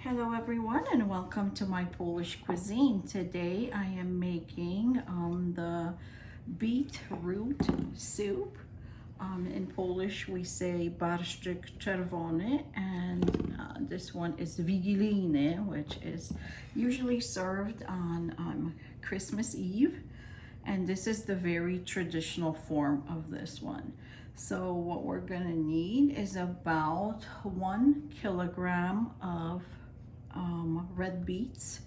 Hello everyone and welcome to my Polish cuisine. Today I am making the beetroot soup. In Polish we say Barszcz Czerwony, and this one is Wigilijny, which is usually served on Christmas Eve. And this is the very traditional form of this one. So what we're gonna need is about 1 kilogram of red beets,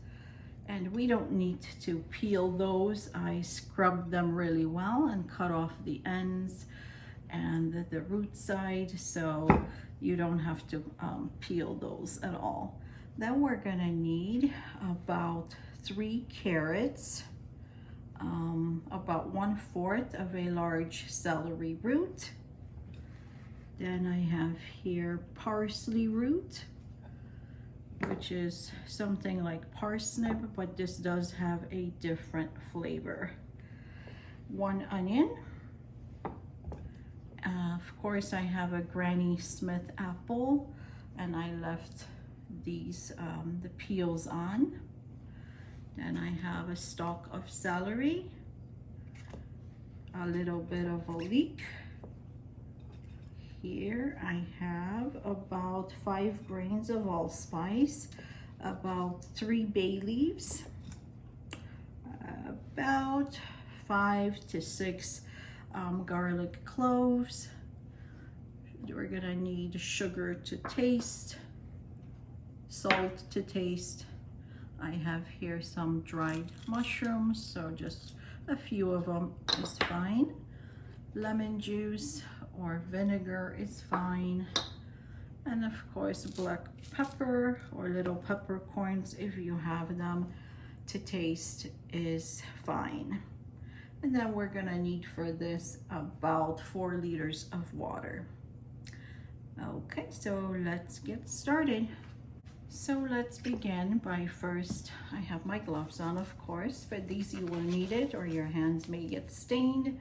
and we don't need to peel those. I scrubbed them really well and cut off the ends and the root side, so you don't have to peel those at all. Then we're gonna need about 3 carrots, about 1/4 of a large celery root. Then I have here parsley root, which is something like parsnip, but this does have a different flavor. 1 onion. Of course, I have a Granny Smith apple, and I left these the peels on. Then I have a stalk of celery, a little bit of a leek. Here I have about 5 grains of allspice, about 3 bay leaves, about 5 to 6 garlic cloves. We're gonna need sugar to taste, salt to taste. I have here some dried mushrooms, so just a few of them is fine. Lemon juice or vinegar is fine, and of course black pepper or little peppercorns, if you have them, to taste is fine. And then we're gonna need for this about 4 liters of water. Okay, so let's get started. So let's begin by first, I have my gloves on, of course. For these you will need it or your hands may get stained.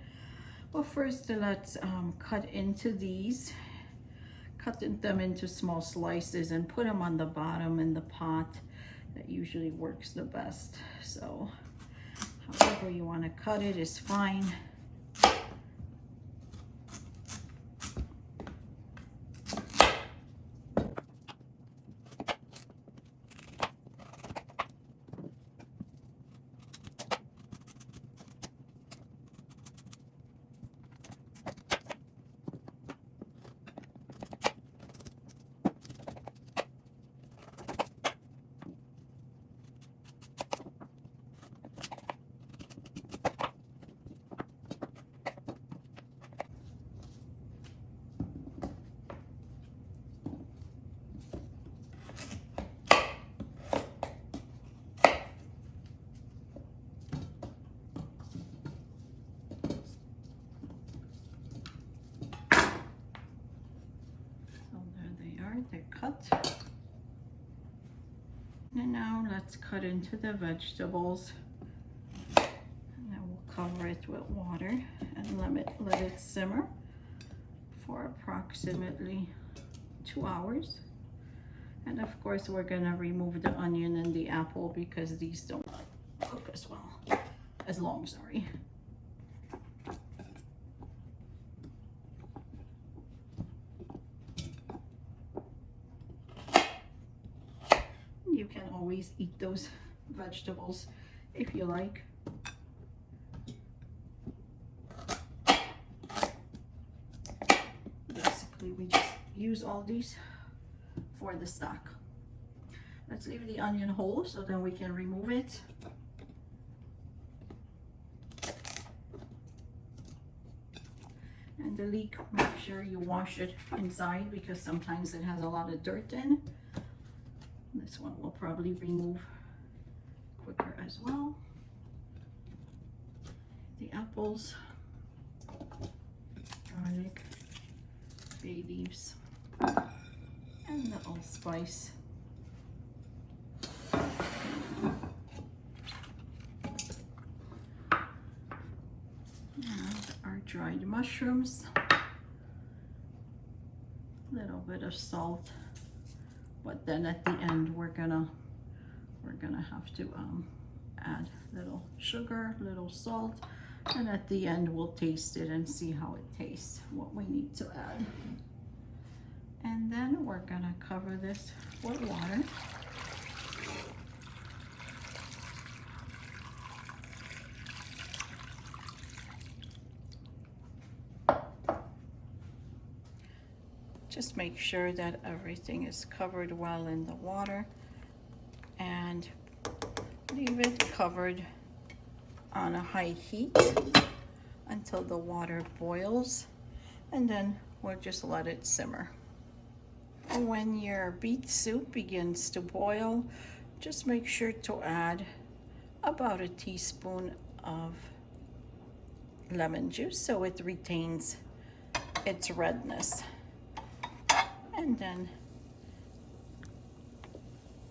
Well, first let's cut into these. Cut them into small slices and put them on the bottom in the pot. That usually works the best. So however you want to cut it is fine. They're cut. And now let's cut into the vegetables. And then we'll cover it with water and let it simmer for approximately 2 hours. And of course we're gonna remove the onion and the apple because these don't cook as long, sorry. You can always eat those vegetables if you like. Basically, we just use all these for the stock. Let's leave the onion whole so then we can remove it. And the leek, make sure you wash it inside because sometimes it has a lot of dirt in. This one will probably remove quicker as well. The apples, garlic, bay leaves, and the allspice. And our dried mushrooms, a little bit of salt, but then at the end we're gonna have to add little sugar, little salt, and at the end we'll taste it and see how it tastes, what we need to add. And then we're gonna cover this with water. Just make sure that everything is covered well in the water and leave it covered on a high heat until the water boils, and then we'll just let it simmer. When your beet soup begins to boil, just make sure to add about a teaspoon of lemon juice so it retains its redness. And then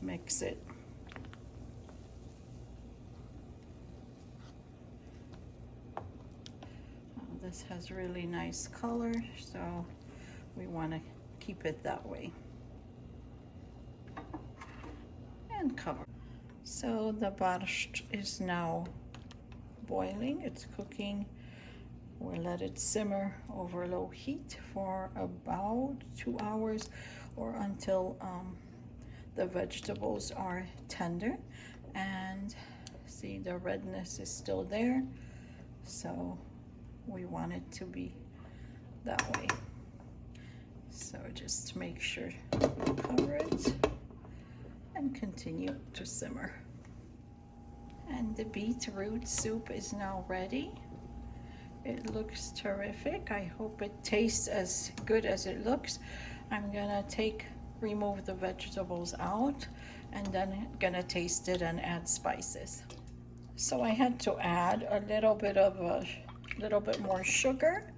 mix it. This has really nice color, so we want to keep it that way. And cover. So the borscht is now boiling, it's cooking. We'll let it simmer over low heat for about 2 hours or until the vegetables are tender. And see, the redness is still there, so we want it to be that way. So just make sure you cover it and continue to simmer. And the beetroot soup is now ready. It looks terrific. I hope it tastes as good as it looks. I'm gonna remove the vegetables out and then gonna taste it and add spices. So I had to add a little bit more sugar.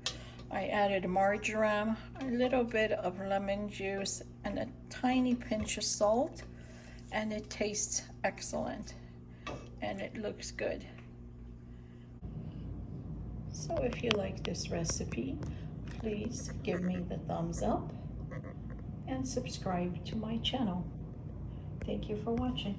I added marjoram, a little bit of lemon juice, and a tiny pinch of salt, and it tastes excellent and it looks good. So if you like this recipe, please give me the thumbs up and subscribe to my channel. Thank you for watching.